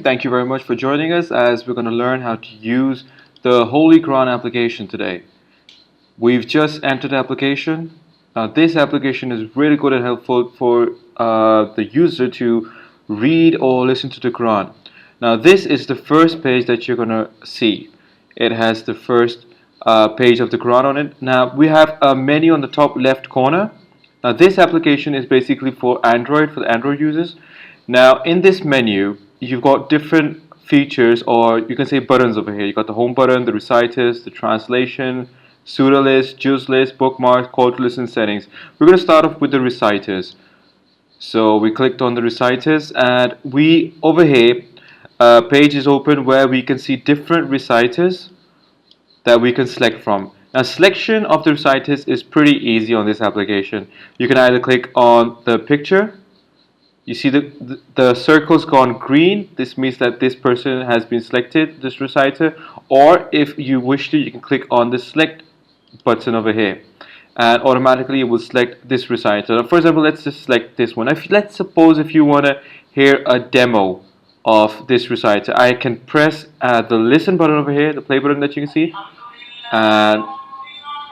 Thank you very much for joining us as we're going to learn how to use the Holy Quran application today. We've just entered the application. This application is really good and helpful for the user to read or listen to the Quran. Now, this is the first page that you're going to see. It has the first page of the Quran on it. Now, we have a menu on the top left corner. Now, this application is basically for Android, for the Android users. Now, in this menu, you've got different features, or you can say buttons over here. You got the home button, the reciters, the translation, surah list, juz list, bookmarks, call to listen settings. We're going to start off with the reciters. So we clicked on the reciters, and we over here, a page is open where we can see different reciters that we can select from. Now, selection of the reciters is pretty easy on this application. You can either click on the picture. You see the circle's gone green. This means that this person has been selected, this reciter. Or if you wish to, you can click on the select button over here, and automatically it will select this reciter. Now, for example, let's just select this one. Let's suppose if you want to hear a demo of this reciter, I can press the listen button over here, the play button that you can see, and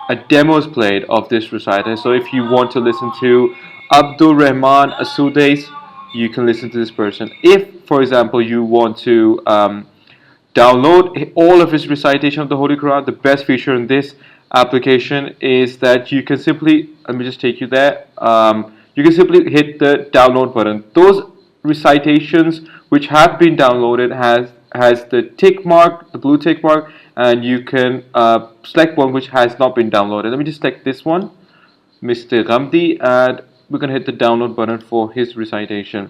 a demo is played of this reciter. So if you want to listen to Abdul Rahman Asudais, you can listen to this person. If, for example, you want to download all of his recitation of the Holy Quran, the best feature in this application is that you can simply, let me just take you there, you can simply hit the download button. Those recitations which have been downloaded has the tick mark, the blue tick mark, and you can select one which has not been downloaded. Let me just select this one, Mr. Ghamdi, and we're going to hit the download button for his recitation.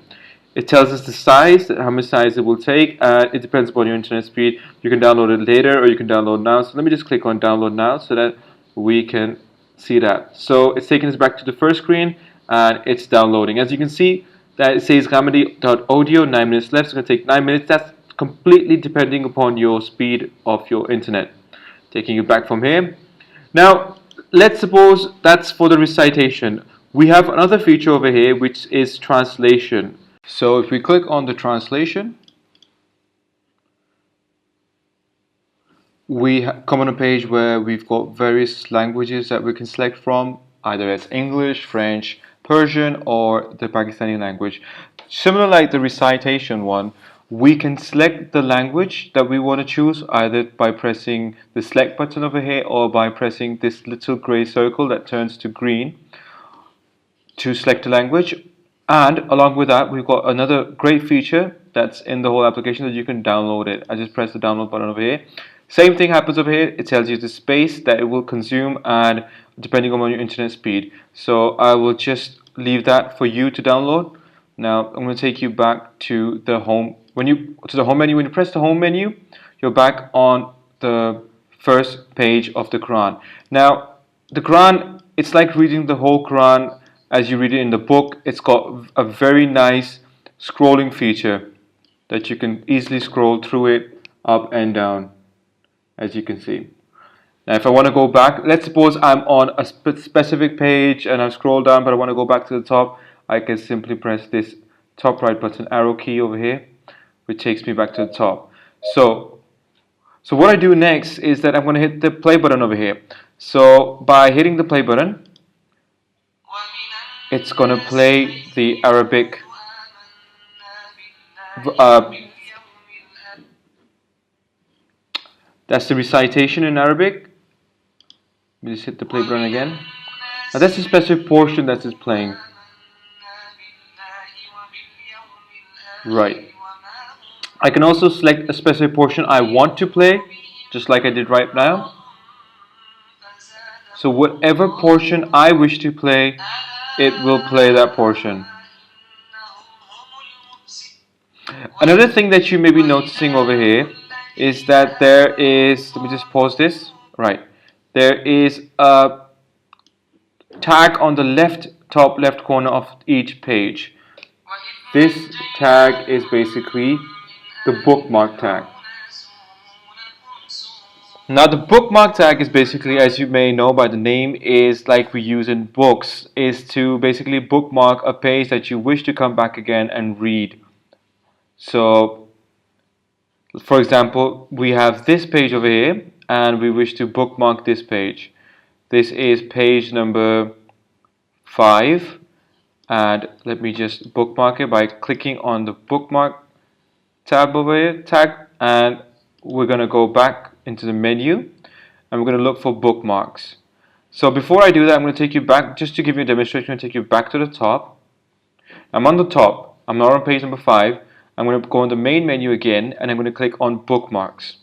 It tells us the size, how much size it will take, and it depends upon your internet speed. You can download it later or you can download now. So let me just click on download now so that we can see that. So it's taking us back to the first screen and it's downloading. As you can see, that it says Ghamdi.audio, 9 minutes left. It's going to take 9 minutes. That's completely depending upon your speed of your internet. Taking you back from here. Now, let's suppose that's for the recitation. We have another feature over here which is translation. So if we click on the translation, we come on a page where we've got various languages that we can select from, either as English, French, Persian, or the Pakistani language. Similar like the recitation one, we can select the language that we want to choose either by pressing the select button over here or by pressing this little gray circle that turns to green to select a language. And along with that, we've got another great feature that's in the whole application that you can download it. I just press the download button over here. Same thing happens over here. It tells you the space that it will consume and depending on your internet speed. So I will just leave that for you to download. Now I'm going to take you back to the home. When you press the home menu, you're back on the first page of the Quran. Now the Quran, it's like reading the whole Quran as you read it in the book. It's got a very nice scrolling feature that you can easily scroll through it up and down, as you can see. Now if I want to go back, let's suppose I'm on a specific page and I've scrolled down but I want to go back to the top, I can simply press this top right button arrow key over here, which takes me back to the top. So what I do next is that I'm going to hit the play button over here. So by hitting the play button, it's going to play the Arabic that's the recitation in Arabic. Let me just hit the play button again. Now that's a specific portion that is playing. Right. I can also select a specific portion I want to play, just like I did right now. So whatever portion I wish to play, it will play that portion. Another thing that you may be noticing over here is that there is, let me just pause this, right, there is a tag on the top left corner of each page. This tag is basically the bookmark tag. Now the bookmark tag is basically, as you may know by the name, is like we use in books, is to basically bookmark a page that you wish to come back again and read. So For example, we have this page over here and we wish to bookmark this page. This is page number 5, and let me just bookmark it by clicking on the bookmark tab over here, and we're going to go back into the menu and we're going to look for bookmarks. So before I do that, I'm going to take you back, just to give you a demonstration, I'm going to take you back to the top. I'm on the top, I'm now on page number 5. I'm going to go on the main menu again and I'm going to click on bookmarks.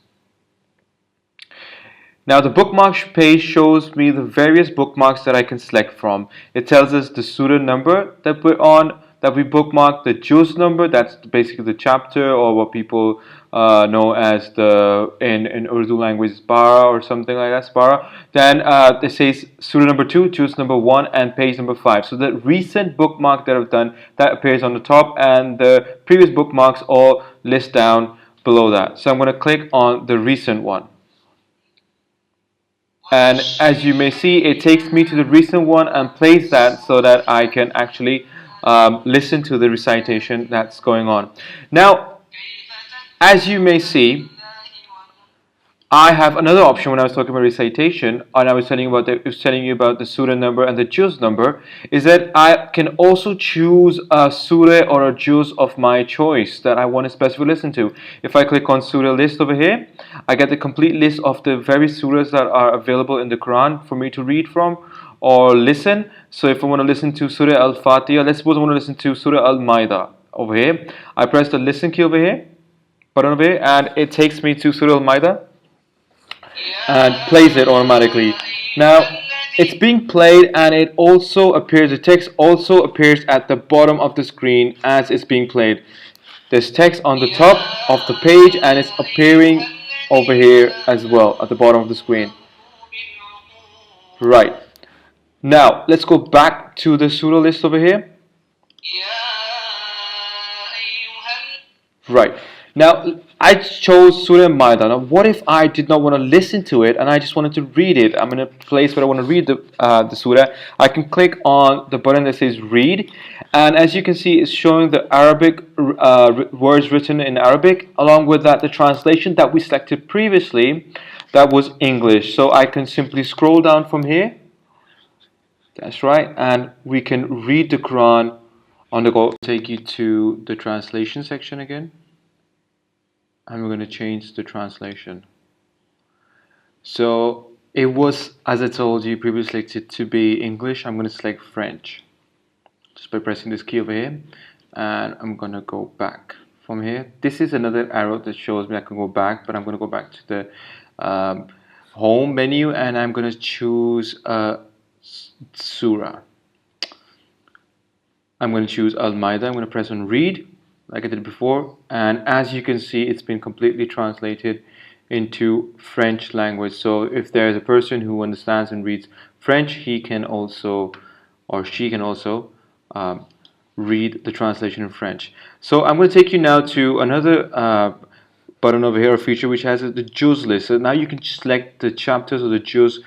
Now the bookmarks page shows me the various bookmarks that I can select from. It tells us the surah number that we're on, that we bookmark, the juz number, that's basically the chapter, or what people know as the in Urdu language para or something like that, para. Then it says surah number 2, juz number 1, and page number 5. So the recent bookmark that I've done, that appears on the top, and the previous bookmarks all list down below that. So I'm going to click on the recent one. And as you may see, it takes me to the recent one and plays that so that I can actually listen to the recitation that's going on. Now, as you may see, I have another option when I was talking about recitation, and I was telling you about the surah number and the juz number, is that I can also choose a surah or a juz of my choice that I want to specifically listen to. If I click on surah list over here, I get the complete list of the various surahs that are available in the Quran for me to read from or listen. So if I want to listen to Surah Al-Fatiha, let's suppose I want to listen to Surah Al-Ma'idah over here. I press the listen key over here, button over here, and it takes me to Surah Al-Ma'idah and plays it automatically. Now it's being played, and it also appears, the text also appears at the bottom of the screen as it's being played. There's text on the top of the page and it's appearing over here as well at the bottom of the screen. Right. Now let's go back to the surah list over here. Right. Now I chose Surah Ma'idah. Now what if I did not want to listen to it and I just wanted to read it? I'm in a place where I want to read the surah. I can click on the button that says read, and as you can see, it's showing the Arabic words written in Arabic, along with that the translation that we selected previously, that was English. So I can simply scroll down from here. That's right, and we can read the Quran on the go. Take you to the translation section again, and we're going to change the translation. So it was, as I told you previously, selected to be English. I'm going to select French just by pressing this key over here, and I'm going to go back from here. This is another arrow that shows me I can go back, but I'm going to go back to the home menu, and I'm going to choose surah. I'm going to choose Al-Ma'idah. I'm going to press on read like I did before, and as you can see, it's been completely translated into French language. So if there's a person who understands and reads French, he can also, or she can also read the translation in French. So I'm going to take you now to another button over here, a feature which has the juz list. So now you can select the chapters or the juz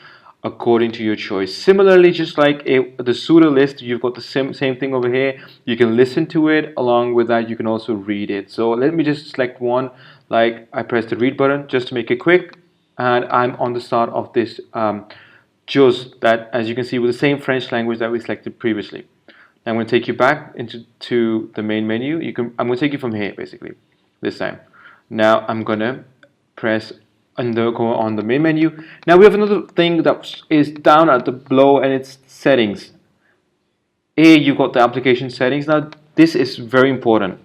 according to your choice. Similarly, just like the surah list, you've got the same thing over here. You can listen to it. Along with that, you can also read it. So let me just select one. Like I press the read button just to make it quick, and I'm on the start of this juz that, as you can see, with the same French language that we selected previously. Now I'm going to take you back into the main menu. I'm going to take you from here basically this time. Now I'm going to press and go on the main menu. Now we have another thing that is down at the below, and it's settings. Here you've got the application settings. Now this is very important.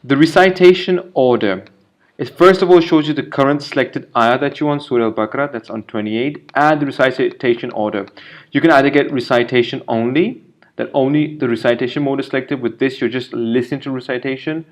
The recitation order. It first of all shows you the current selected ayah that you want, Surah Al-Baqarah, that's on 28, and the recitation order. You can either get recitation only, that only the recitation mode is selected. With this, you're just listening to recitation.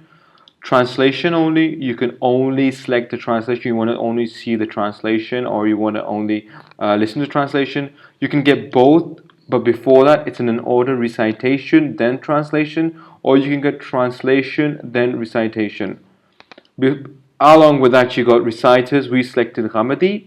Translation only, you can only select the translation. You want to only see the translation, or you want to only listen to translation. You can get both, but before that it's in an order: recitation then translation, or you can get translation then recitation. Along with that, you got reciters. We selected Ghamadi,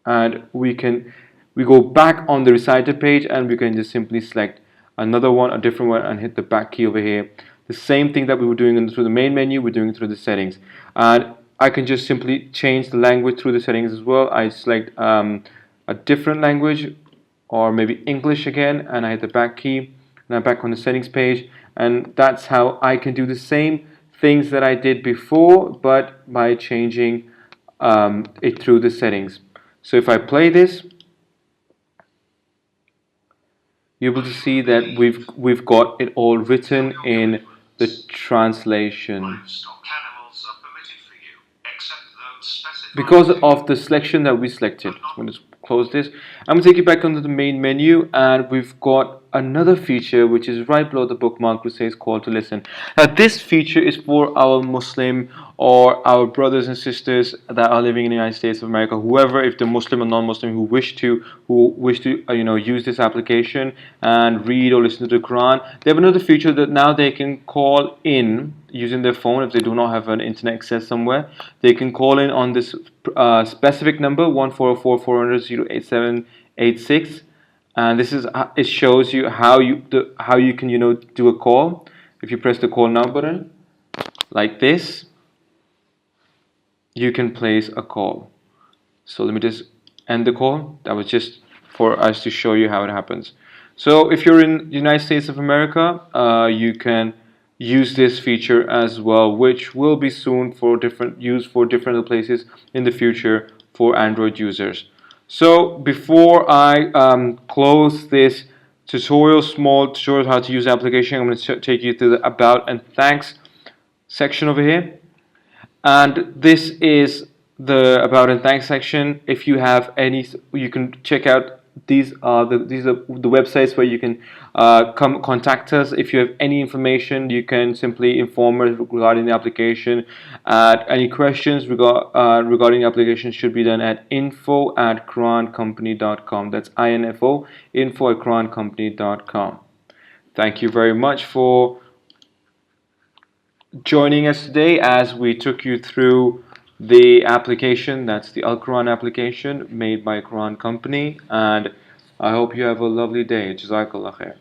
and we go back on the reciter page, and we can just simply select another one, a different one, and hit the back key over here. The same thing that we were doing through the main menu, we're doing it through the settings. And I can just simply change the language through the settings as well. I select a different language, or maybe English again, and I hit the back key, and I'm back on the settings page. And that's how I can do the same things that I did before, but by changing it through the settings. So if I play this, you're able to see that we've got it all written in the translation. Because of the selection that we selected. I'm going to close this. I'm going to take you back onto the main menu, and we've got another feature which is right below the bookmark which says call to listen. Now this feature is for our Muslim or our brothers and sisters that are living in the United States of America, whoever, if they're Muslim or non-Muslim, who wish to use this application and read or listen to the Quran. They have another feature that now they can call in using their phone. If they do not have an internet access somewhere, they can call in on this specific number 1-404-400-08786, and this is it shows you how you can do a call. If you press the call now button like this, you can place a call. So let me just end the call. That was just for us to show you how it happens. So if you're in the United States of America, you can use this feature as well, which will be soon used for different places in the future for Android users. So before I close this small tutorial how to use the application, I'm going to take you to the About and Thanks section over here. And this is the About and Thanks section. If you have any, you can check out these are the websites where you can come contact us. If you have any information, you can simply inform us regarding the application. Any questions regarding the application should be done at info@qurancompany.com. That's info info@qurancompany.com. Thank you very much for joining us today as we took you through the application. That's the Al Quran application made by Quran Company, and I hope you have a lovely day. Jazakallah khair.